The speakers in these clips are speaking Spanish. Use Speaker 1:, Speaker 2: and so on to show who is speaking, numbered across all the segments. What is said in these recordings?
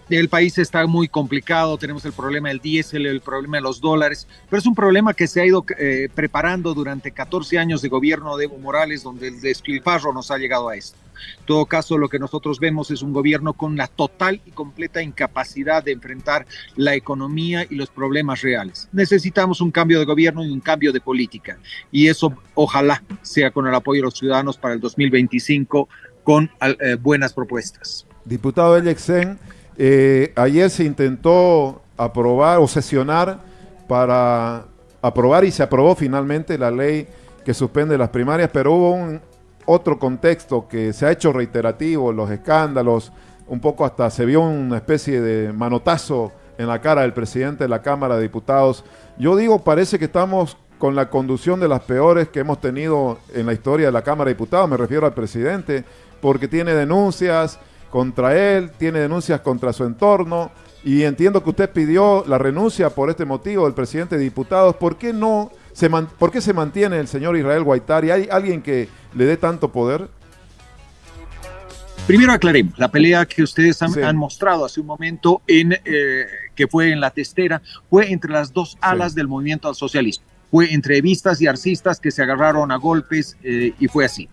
Speaker 1: El país está muy complicado, tenemos el problema del diésel, el problema de los dólares, pero es un problema que se ha ido preparando durante 14 años de gobierno de Evo Morales, donde el despilfarro nos ha llegado a esto. En todo caso, lo que nosotros vemos es un gobierno con la total y completa incapacidad de enfrentar la economía y los problemas reales. Necesitamos un cambio de gobierno y un cambio de política, y eso ojalá sea con el apoyo de los ciudadanos para el 2025 con buenas propuestas.
Speaker 2: Diputado Elexen, ayer se intentó aprobar o sesionar para aprobar y se aprobó finalmente la ley que suspende las primarias, pero hubo otro contexto que se ha hecho reiterativo, los escándalos, un poco hasta se vio una especie de manotazo en la cara del presidente de la Cámara de Diputados. Yo digo, parece que estamos con la conducción de las peores que hemos tenido en la historia de la Cámara de Diputados, me refiero al presidente, porque tiene denuncias contra él, tiene denuncias contra su entorno, y entiendo que usted pidió la renuncia por este motivo del presidente de diputados. ¿Por qué por qué se mantiene el señor Israel Guaitari? ¿Hay alguien que le dé tanto poder?
Speaker 1: Primero aclaremos, la pelea que ustedes han mostrado hace un momento, que fue en la testera, fue entre las dos alas del movimiento al socialismo. Fue entre evistas y arcistas que se agarraron a golpes y fue así.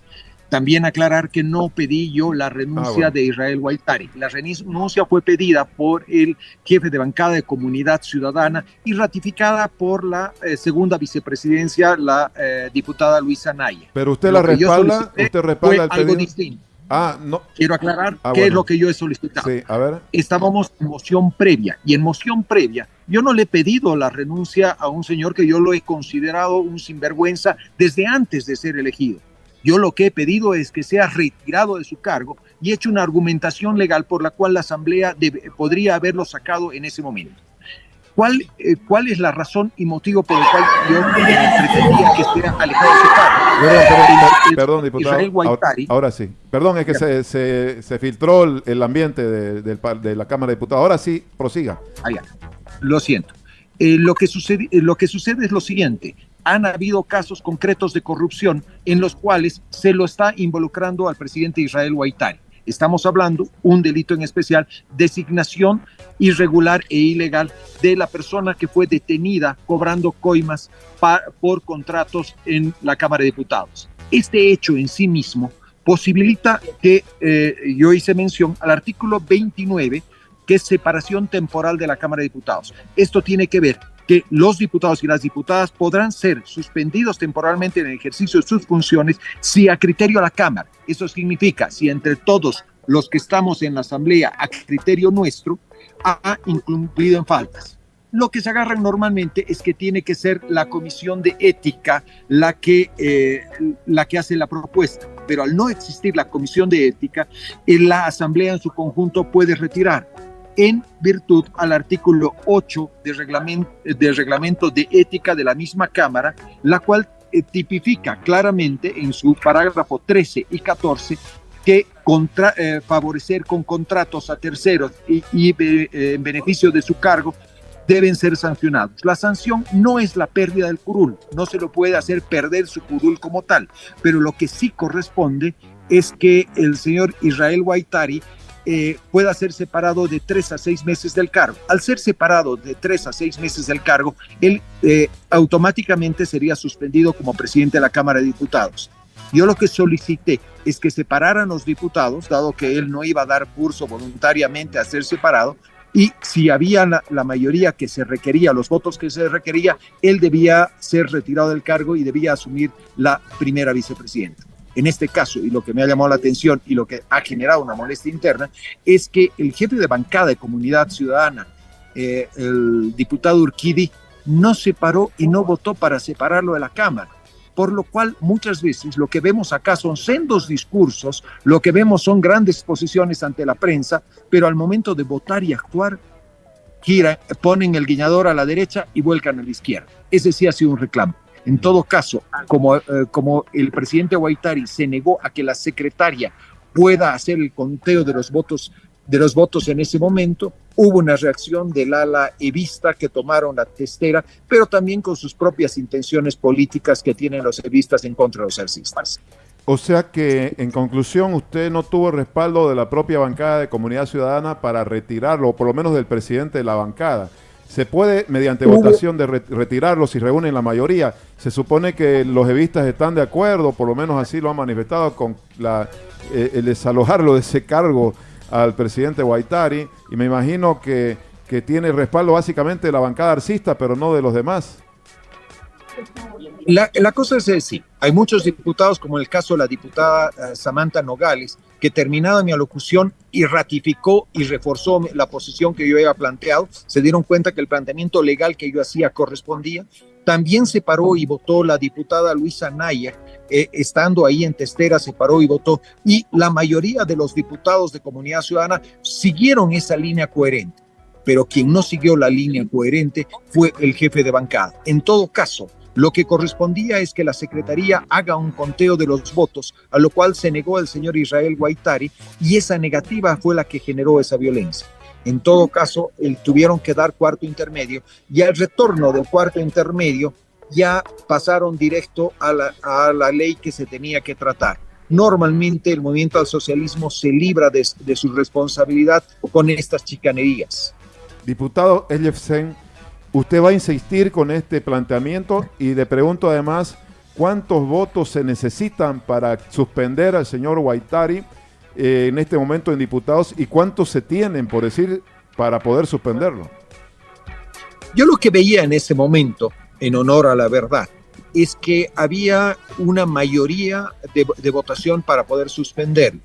Speaker 1: También aclarar que no pedí yo la renuncia de Israel Guaitari. La renuncia fue pedida por el jefe de bancada de Comunidad Ciudadana y ratificada por la segunda vicepresidencia, la diputada Luisa Naya.
Speaker 2: ¿Pero usted la respalda? ¿Usted respalda el pedido?
Speaker 1: Algo distinto.
Speaker 2: No.
Speaker 1: Quiero aclarar qué es lo que yo he solicitado.
Speaker 2: Sí, a ver.
Speaker 1: Estábamos en moción previa, y en moción previa yo no le he pedido la renuncia a un señor que yo lo he considerado un sinvergüenza desde antes de ser elegido. Yo lo que he pedido es que sea retirado de su cargo y hecho una argumentación legal por la cual la Asamblea podría haberlo sacado en ese momento. ¿Cuál es la razón y motivo por el cual yo pretendía que esté alejado de su cargo?
Speaker 2: Perdón, diputado.
Speaker 1: Israel Guaitari.
Speaker 2: Ahora sí. Perdón, es que se filtró el ambiente de la Cámara de Diputados. Ahora sí, prosiga.
Speaker 1: Lo siento. Lo que sucede es lo siguiente. Han habido casos concretos de corrupción en los cuales se lo está involucrando al presidente Israel Guaitari. Estamos hablando, un delito en especial, designación irregular e ilegal de la persona que fue detenida cobrando coimas por contratos en la Cámara de Diputados. Este hecho en sí mismo posibilita que yo hice mención al artículo 29, que es separación temporal de la Cámara de Diputados. Esto tiene que ver que los diputados y las diputadas podrán ser suspendidos temporalmente en el ejercicio de sus funciones si a criterio de la Cámara. Eso significa si entre todos los que estamos en la Asamblea a criterio nuestro ha incumplido en faltas. Lo que se agarran normalmente es que tiene que ser la Comisión de Ética la que hace la propuesta, pero al no existir la Comisión de Ética, la Asamblea en su conjunto puede retirar, en virtud al artículo 8 del reglamento de ética de la misma Cámara, la cual tipifica claramente en su parágrafo 13 y 14 que favorecer con contratos a terceros y en beneficio de su cargo deben ser sancionados. La sanción no es la pérdida del curul, no se lo puede hacer perder su curul como tal, pero lo que sí corresponde es que el señor Israel Guaitari pueda ser separado de 3 a 6 meses del cargo. Al ser separado de 3 a 6 meses del cargo, él automáticamente sería suspendido como presidente de la Cámara de Diputados. Yo lo que solicité es que separaran los diputados, dado que él no iba a dar curso voluntariamente a ser separado, y si había la mayoría que se requería, los votos que se requería, él debía ser retirado del cargo y debía asumir la primera vicepresidenta. En este caso, y lo que me ha llamado la atención y lo que ha generado una molestia interna, es que el jefe de bancada de Comunidad Ciudadana, el diputado Urquidi, no se paró y no votó para separarlo de la Cámara. Por lo cual, muchas veces lo que vemos acá son sendos discursos, lo que vemos son grandes posiciones ante la prensa, pero al momento de votar y actuar, ponen el guiñador a la derecha y vuelcan a la izquierda. Ese sí ha sido un reclamo. En todo caso, como el presidente Guaitari se negó a que la secretaria pueda hacer el conteo de los votos en ese momento, hubo una reacción del ala evista que tomaron la testera, pero también con sus propias intenciones políticas que tienen los evistas en contra de los arcistas.
Speaker 2: O sea que, en conclusión, usted no tuvo respaldo de la propia bancada de Comunidad Ciudadana para retirarlo, o por lo menos del presidente de la bancada. Se puede, mediante votación, de retirarlo si reúnen la mayoría. Se supone que los evistas están de acuerdo, por lo menos así lo han manifestado, con el desalojarlo de ese cargo al presidente Guaitari, y me imagino que tiene respaldo básicamente de la bancada arcista, pero no de los demás.
Speaker 1: La cosa es decir, hay muchos diputados, como el caso de la diputada Samantha Nogales, que terminada mi alocución y ratificó y reforzó la posición que yo había planteado, se dieron cuenta que el planteamiento legal que yo hacía correspondía. También se paró y votó la diputada Luisa Naya, estando ahí en Testera, se paró y votó, y la mayoría de los diputados de Comunidad Ciudadana siguieron esa línea coherente, pero quien no siguió la línea coherente fue el jefe de bancada. En todo caso, lo que correspondía es que la Secretaría haga un conteo de los votos, a lo cual se negó el señor Israel Guaitari, y esa negativa fue la que generó esa violencia. En todo caso, tuvieron que dar cuarto intermedio, y al retorno del cuarto intermedio ya pasaron directo a la ley que se tenía que tratar. Normalmente el movimiento al socialismo se libra de su responsabilidad con estas chicanerías.
Speaker 2: Diputado Ellefsen, ¿usted va a insistir con este planteamiento? Y le pregunto además, ¿cuántos votos se necesitan para suspender al señor Guaitari en este momento en diputados, y cuántos se tienen, por decir, para poder suspenderlo?
Speaker 1: Yo lo que veía en ese momento, en honor a la verdad, es que había una mayoría de votación para poder suspenderlo.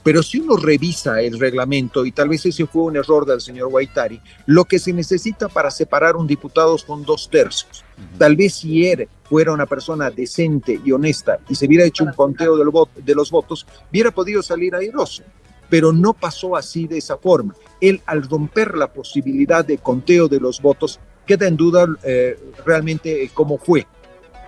Speaker 1: Pero si uno revisa el reglamento, y tal vez ese fue un error del señor Guaitari, lo que se necesita para separar un diputado son 2/3. Tal vez si él fuera una persona decente y honesta y se hubiera hecho un conteo de los votos, hubiera podido salir airoso. Pero no pasó así, de esa forma. Él, al romper la posibilidad de conteo de los votos, queda en duda realmente cómo fue.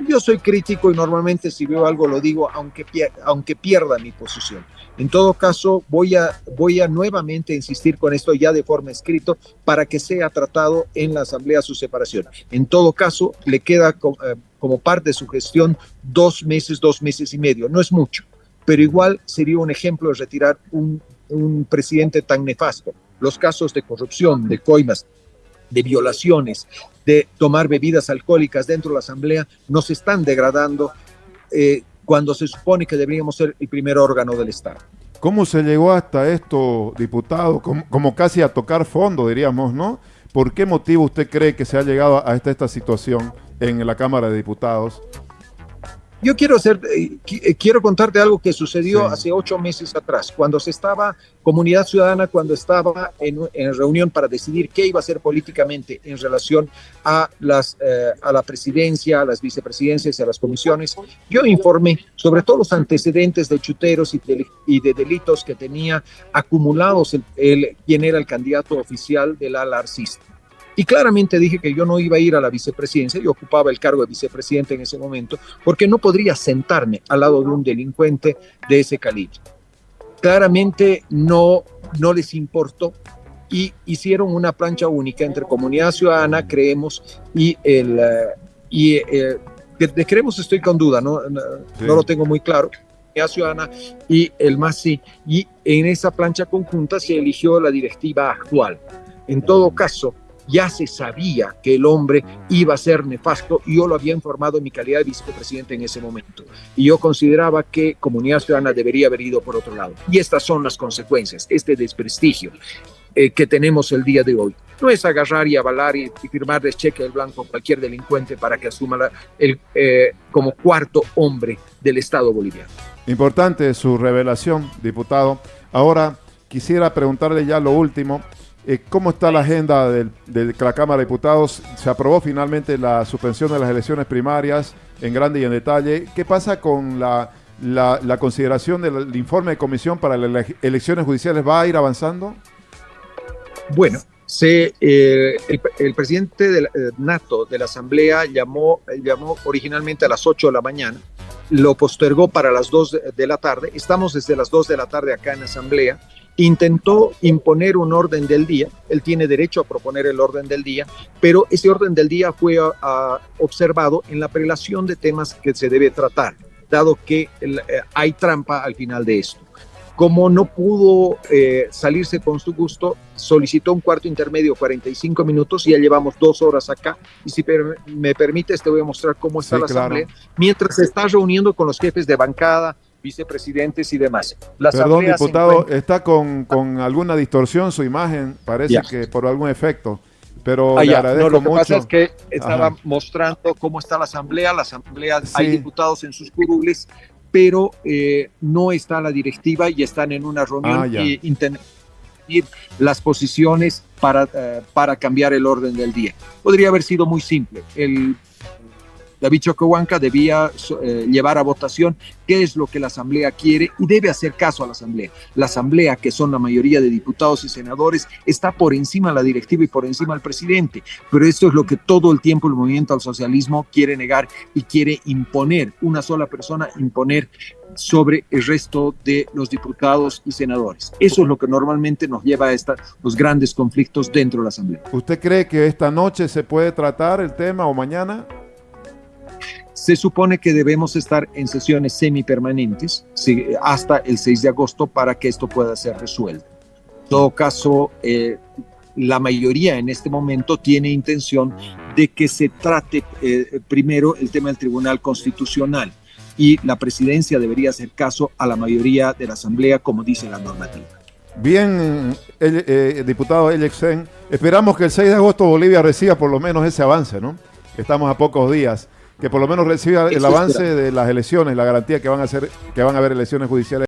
Speaker 1: Yo soy crítico y normalmente si veo algo lo digo, aunque pierda mi posición. En todo caso, voy a nuevamente insistir con esto ya de forma escrita para que sea tratado en la Asamblea su separación. En todo caso, le queda como parte de su gestión 2 meses y medio. No es mucho, pero igual sería un ejemplo de retirar un presidente tan nefasto. Los casos de corrupción, de coimas, de violaciones, de tomar bebidas alcohólicas dentro de la Asamblea, nos están degradando cuando se supone que deberíamos ser el primer órgano del Estado.
Speaker 2: ¿Cómo se llegó hasta esto, diputado? Como casi a tocar fondo, diríamos, ¿no? ¿Por qué motivo usted cree que se ha llegado a esta situación en la Cámara de Diputados?
Speaker 1: Yo quiero contarte algo que sucedió hace 8 meses atrás, cuando se estaba Comunidad Ciudadana, cuando estaba en reunión para decidir qué iba a hacer políticamente en relación a la presidencia, a las vicepresidencias y a las comisiones. Yo informé sobre todos los antecedentes de chuteros y de delitos que tenía acumulados quien era el candidato oficial del ala arcista. Y claramente dije que yo no iba a ir a la vicepresidencia, yo ocupaba el cargo de vicepresidente en ese momento, porque no podría sentarme al lado de un delincuente de ese calibre. Claramente no les importó y hicieron una plancha única entre Comunidad Ciudadana, Creemos, y de Creemos estoy con duda, no lo tengo muy claro, Comunidad Ciudadana y el MASI, y en esa plancha conjunta se eligió la directiva actual. En todo caso, ya se sabía que el hombre iba a ser nefasto y yo lo había informado en mi calidad de vicepresidente en ese momento. Y yo consideraba que Comunidad Ciudadana debería haber ido por otro lado. Y estas son las consecuencias, este desprestigio que tenemos el día de hoy. No es agarrar y avalar y firmar de cheque el blanco a cualquier delincuente para que asuma como cuarto hombre del Estado boliviano.
Speaker 2: Importante su revelación, diputado. Ahora quisiera preguntarle ya lo último. ¿Cómo está la agenda de la Cámara de Diputados? Se aprobó finalmente la suspensión de las elecciones primarias en grande y en detalle. ¿Qué pasa con la consideración del informe de comisión para las elecciones judiciales? ¿Va a ir avanzando?
Speaker 1: Bueno, el presidente nato de la Asamblea llamó originalmente a las 8 de la mañana, lo postergó para las 2 de la tarde. Estamos desde las 2 de la tarde acá en la Asamblea. Intentó imponer un orden del día, él tiene derecho a proponer el orden del día, pero ese orden del día fue observado en la prelación de temas que se debe tratar. dado que hay trampa al final de esto. Como no pudo salirse con su gusto, solicitó un cuarto intermedio, 45 minutos, y ya llevamos 2 horas acá. Y si me permites, te voy a mostrar cómo está la asamblea, mientras se está reuniendo con los jefes de bancada, vicepresidentes y demás.
Speaker 2: Perdón, diputado, está con alguna distorsión su imagen, parece que por algún efecto, pero le agradezco
Speaker 1: lo que
Speaker 2: mucho.
Speaker 1: pasa es que estaba mostrando cómo está la asamblea, hay diputados en sus curules, pero no está la directiva y están en una reunión y intentan las posiciones para cambiar el orden del día. Podría haber sido muy simple. David Choquehuanca debía llevar a votación qué es lo que la Asamblea quiere y debe hacer caso a la Asamblea. La Asamblea, que son la mayoría de diputados y senadores, está por encima de la directiva y por encima del presidente. Pero esto es lo que todo el tiempo el movimiento al socialismo quiere negar y quiere imponer, una sola persona imponer sobre el resto de los diputados y senadores. Eso es lo que normalmente nos lleva a los grandes conflictos dentro de la Asamblea.
Speaker 2: ¿Usted cree que esta noche se puede tratar el tema o mañana?
Speaker 1: Se supone que debemos estar en sesiones semipermanentes hasta el 6 de agosto para que esto pueda ser resuelto. En todo caso, la mayoría en este momento tiene intención de que se trate primero el tema del Tribunal Constitucional y la presidencia debería hacer caso a la mayoría de la Asamblea, como dice la normativa.
Speaker 2: Bien, diputado Elixen, esperamos que el 6 de agosto Bolivia reciba por lo menos ese avance, ¿no? Estamos a pocos días. Que por lo menos reciba el avance de las elecciones, la garantía que van a haber elecciones judiciales.